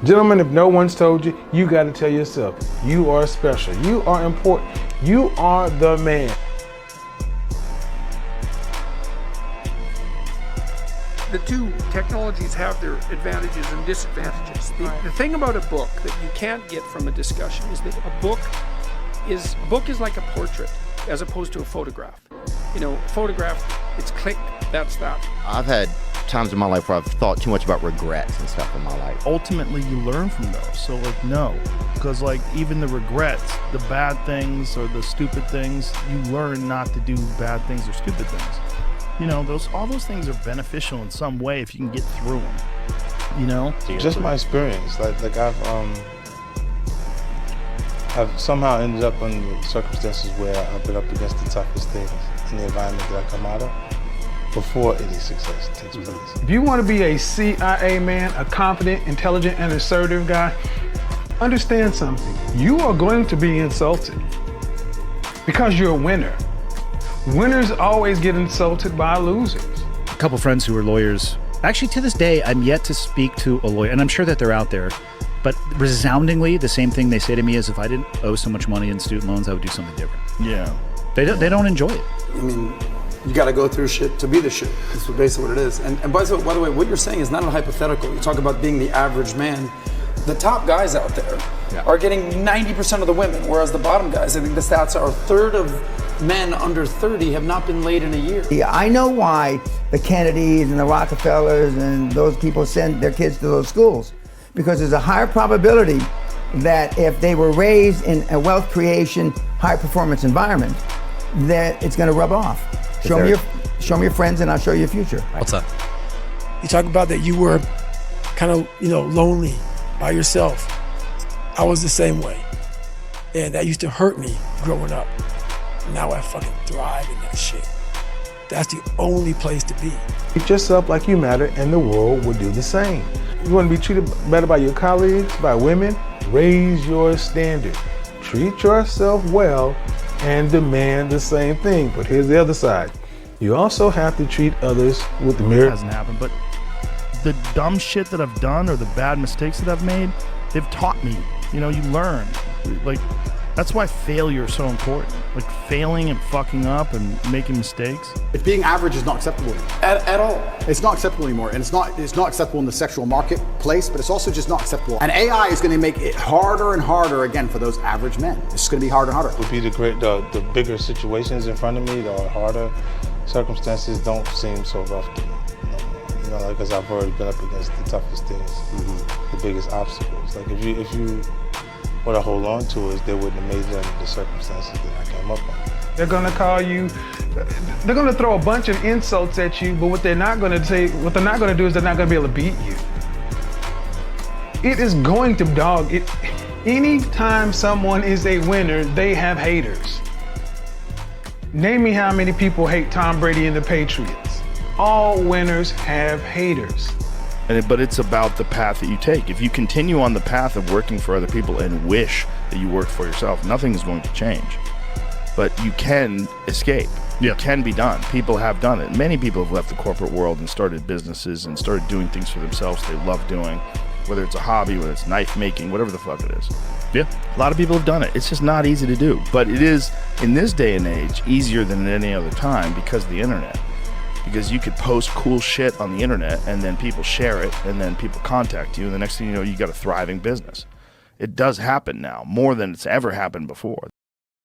Gentlemen, if no one's told you, you got to tell yourself, you are special, you are important, you are the man. The two technologies have their advantages and disadvantages. The thing about a book that you can't get from a discussion is that a book is like a portrait as opposed to a photograph. You know, a photograph, it's click, that's that. I've had times in my life where I've thought too much about regrets and stuff in my life. Ultimately, you learn from those. So, like, no. Because, like, even the regrets, the bad things or the stupid things, you learn not to do bad things or stupid things. You know, all those things are beneficial in some way if you can get through them. You know? Just my experience. Like I've somehow ended up in circumstances where I've been up against the toughest things in the environment that I come out of before any success takes place. If you want to be a CIA man, a confident, intelligent, and assertive guy, understand something. You are going to be insulted because you're a winner. Winners always get insulted by losers. A couple friends who are lawyers. Actually, to this day, I'm yet to speak to a lawyer, and I'm sure that they're out there, but resoundingly, the same thing they say to me is if I didn't owe so much money in student loans, I would do something different. Yeah. They don't enjoy it. I mean, you got to go through shit to be the shit. That's basically what it is. And by the way, what you're saying is not a hypothetical. You talk about being the average man. The top guys out there are getting 90% of the women, whereas the bottom guys, I think the stats are a third of men under 30 have not been laid in a year. Yeah, I know why the Kennedys and the Rockefellers and those people send their kids to those schools. Because there's a higher probability that if they were raised in a wealth creation, high performance environment, that it's going to rub off. Show me your friends and I'll show you your future. What's up? You talk about that you were kind of, lonely by yourself. I was the same way. And that used to hurt me growing up. Now I fucking thrive in that shit. That's the only place to be. Treat yourself like you matter and the world will do the same. You want to be treated better by your colleagues, by women? Raise your standard. Treat yourself well and demand the same thing. But here's the other side. You also have to treat others with the mirror. It hasn't happened, but the dumb shit that I've done or the bad mistakes that I've made, they've taught me. You learn. Like, that's why failure is so important. Like, failing and fucking up and making mistakes. If being average is not acceptable anymore. At all. It's not acceptable anymore. And it's not acceptable in the sexual marketplace, but it's also just not acceptable. And AI is going to make it harder and harder again for those average men. It's going to be harder and harder. Would be the bigger situations in front of me, the harder circumstances don't seem so rough to me. Because I've already been up against the toughest things, the biggest obstacles. Like if you were to hold on to it, they wouldn't have made them the circumstances that I came up on. They're gonna call you, they're gonna throw a bunch of insults at you, but what they're not gonna do is they're not gonna be able to beat you. It is going to dog it. Anytime someone is a winner, they have haters. Name me how many people hate Tom Brady and the Patriots. All winners have haters. But it's about the path that you take. If you continue on the path of working for other people and wish that you worked for yourself, nothing is going to change. But you can escape. It can be done. People have done it. Many people have left the corporate world and started businesses and started doing things for themselves they love doing, whether it's a hobby, whether it's knife making, whatever the fuck it is. Yeah, a lot of people have done it. It's just not easy to do. But it is, in this day and age, easier than at any other time because of the internet. Because you could post cool shit on the internet and then people share it and then people contact you and the next thing you know, you got a thriving business. It does happen now, more than it's ever happened before.